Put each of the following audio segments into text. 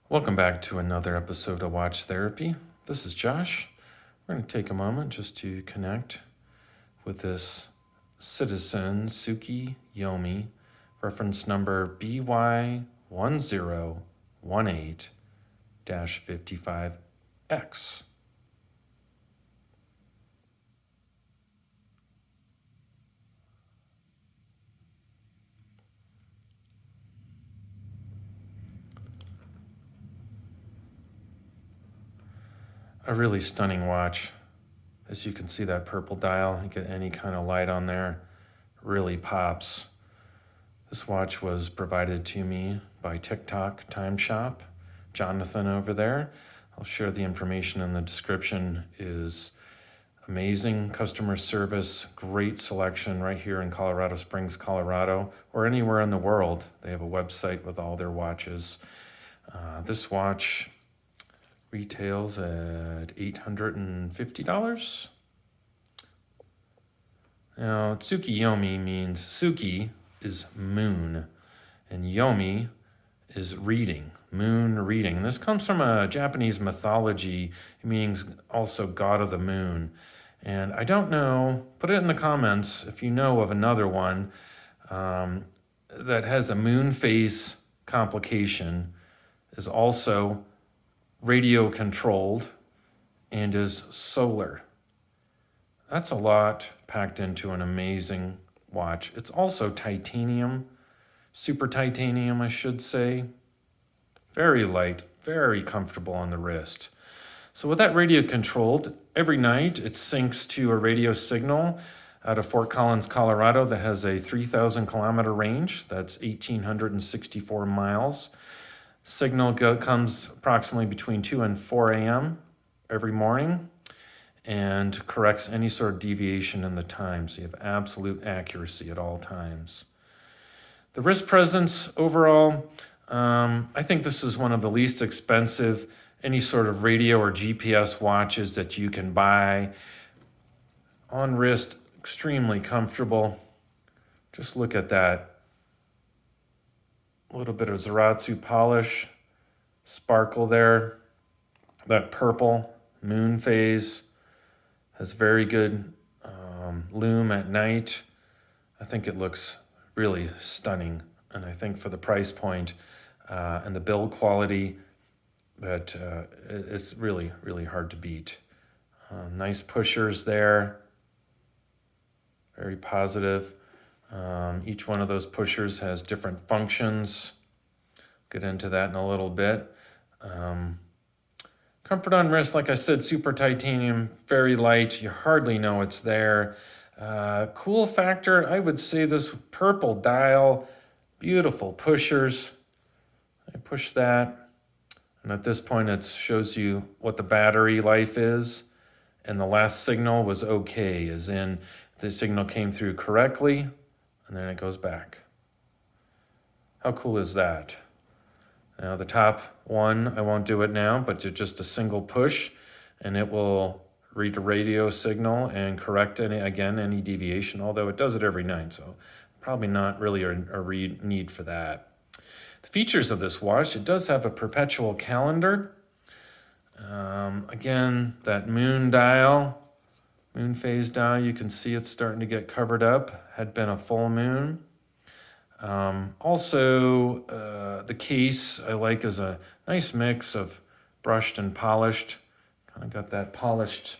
Welcome back to another episode of Watch Therapy. This is Josh. We're going to take a moment just to connect with this citizen, Tsuki-Yomi, reference number BY1018-55X. A really stunning watch. As you can see, that purple dial, you get any kind of light on there, really pops. This watch was provided to me by Tick Tock Shop. Jonathan over there. I'll share the information in the description. Is amazing customer service, great selection right here in Colorado Springs, Colorado, or anywhere in the world. They have a website with all their watches. This watch retails at $850. Now, Tsuki-Yomi means Tsuki is moon, and Yomi is reading, moon reading. And this comes from a Japanese mythology, meaning also god of the moon. And I don't know, put it in the comments if you know of another one that has a moon phase complication, is also radio controlled, and is solar. That's a lot packed into an amazing watch. It's also titanium, super titanium, I should say. Very light, very comfortable on the wrist. So with that radio controlled, every night it syncs to a radio signal out of Fort Collins, Colorado that has a 3,000 kilometer range. That's 1,864 miles. Signal comes approximately between 2 and 4 a.m. every morning and corrects any sort of deviation in the time. So you have absolute accuracy at all times. The wrist presence overall, I think this is one of the least expensive any sort of radio or GPS watches that you can buy. On wrist, extremely comfortable. Just look at that. A little bit of Zaratsu polish, sparkle there. That purple moon phase has very good lume at night. I think it looks really stunning. And I think for the price point and the build quality, that it's really, really hard to beat. Nice pushers there. Very positive. Each one of those pushers has different functions. Get into that in a little bit. Comfort on wrist, like I said, super titanium, very light. You hardly know it's there. Cool factor, I would say this purple dial, beautiful pushers. I push that, and at this point it shows you what the battery life is, and the last signal was okay, as in the signal came through correctly, and then it goes back. How cool is that? Now the top one, I won't do it now, but just a single push, and it will read the radio signal and correct any deviation, although it does it every night, so probably not really a need for that. The features of this watch, it does have a perpetual calendar. Again, that moon dial, moon phase dial, you can see it's starting to get covered up. Had been a full moon. Also, the case I like is a nice mix of brushed and polished. Kind of got that polished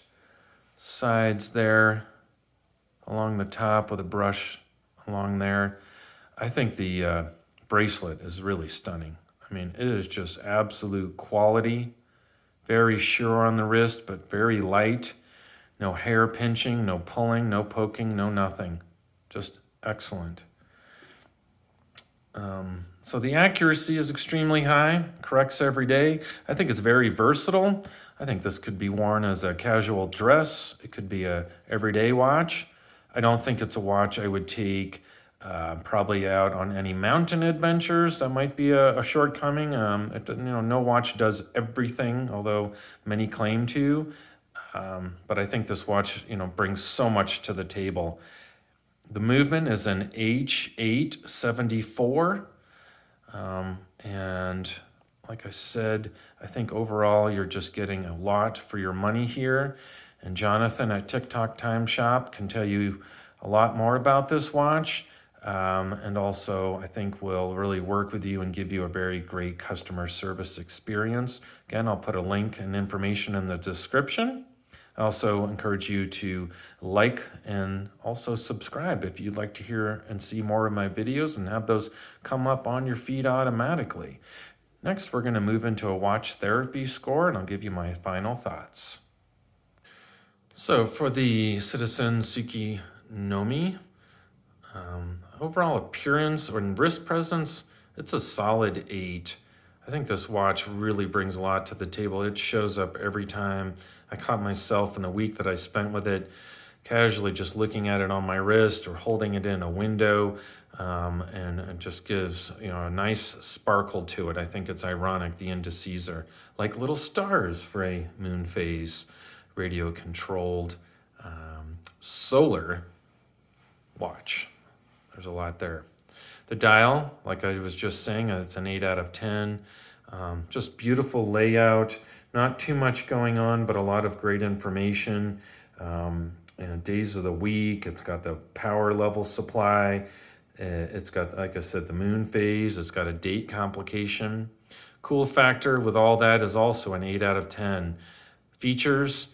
sides there along the top with a brush along there. I think the bracelet is really stunning. I mean, it is just absolute quality. Very sure on the wrist, but very light. No hair pinching, no pulling, no poking, no nothing. Just excellent. So the accuracy is extremely high, corrects every day. I think it's very versatile. I think this could be worn as a casual dress. It could be a everyday watch. I don't think it's a watch I would take probably out on any mountain adventures. That might be a shortcoming. No watch does everything, although many claim to. But I think this watch, brings so much to the table. The movement is an H874, and like I said, I think overall you're just getting a lot for your money here. And Jonathan at Tick Tock Shop can tell you a lot more about this watch. And also, I think will really work with you and give you a very great customer service experience. Again, I'll put a link and information in the description. I also encourage you to like and also subscribe if you'd like to hear and see more of my videos and have those come up on your feed automatically. Next, we're going to move into a watch therapy score, and I'll give you my final thoughts. So for the Citizen Tsuki-Yomi, overall appearance or wrist presence, it's a solid 8. I think this watch really brings a lot to the table. It shows up every time. I caught myself in the week that I spent with it casually just looking at it on my wrist or holding it in a window, and it just gives a nice sparkle to it. I think it's ironic the indices are like little stars for a moon phase radio controlled solar watch. There's a lot there. The dial, like I was just saying, it's an 8 out of 10. Just beautiful layout, not too much going on, but a lot of great information. And days of the week, it's got the power level supply. It's got, like I said, the moon phase. It's got a date complication. Cool factor with all that is also an 8 out of 10. Features,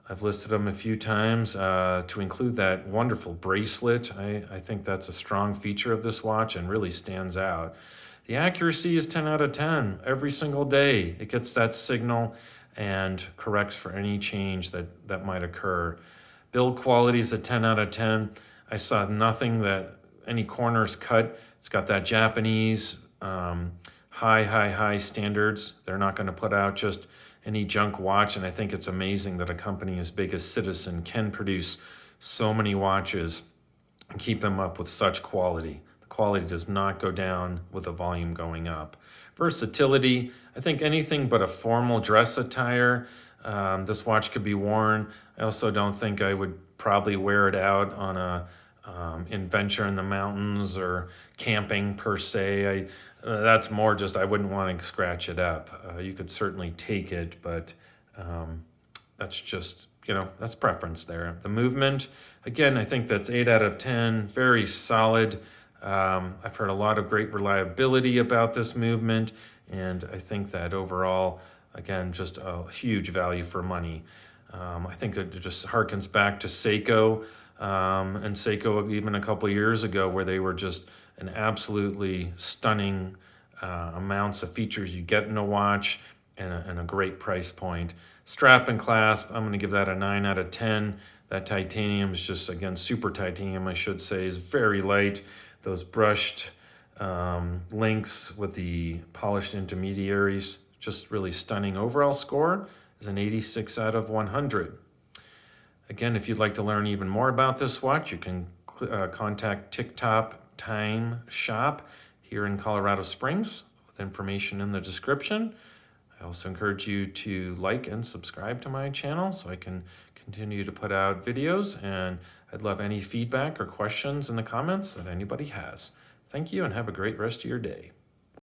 I've listed them a few times to include that wonderful bracelet. I think that's a strong feature of this watch and really stands out. The accuracy is 10 out of 10 every single day. It gets that signal and corrects for any change that might occur. Build quality is a 10 out of 10. I saw nothing that any corners cut. It's got that Japanese high standards. They're not going to put out just any junk watch, and I think it's amazing that a company as big as Citizen can produce so many watches and keep them up with such quality. The quality does not go down with the volume going up. Versatility, I think anything but a formal dress attire, this watch could be worn. I also don't think I would probably wear it out on a adventure in the mountains or camping per se. That's more just I wouldn't want to scratch it up. You could certainly take it, but that's just, that's preference there. The movement, again, I think that's 8 out of 10, very solid. I've heard a lot of great reliability about this movement, and I think that overall, again, just a huge value for money. I think that it just harkens back to Seiko, and Seiko even a couple of years ago, where they were just an absolutely stunning amounts of features you get in a watch and a great price point. Strap and clasp, I'm going to give that a 9 out of 10. That titanium is just, again, super titanium, I should say, is very light. Those brushed links with the polished intermediaries, just really stunning. Overall score is an 86 out of 100. Again, if you'd like to learn even more about this watch, you can contact Tick Tock Shop here in Colorado Springs with information in the description. I also encourage you to like and subscribe to my channel so I can continue to put out videos, and I'd love any feedback or questions in the comments that anybody has. Thank you and have a great rest of your day.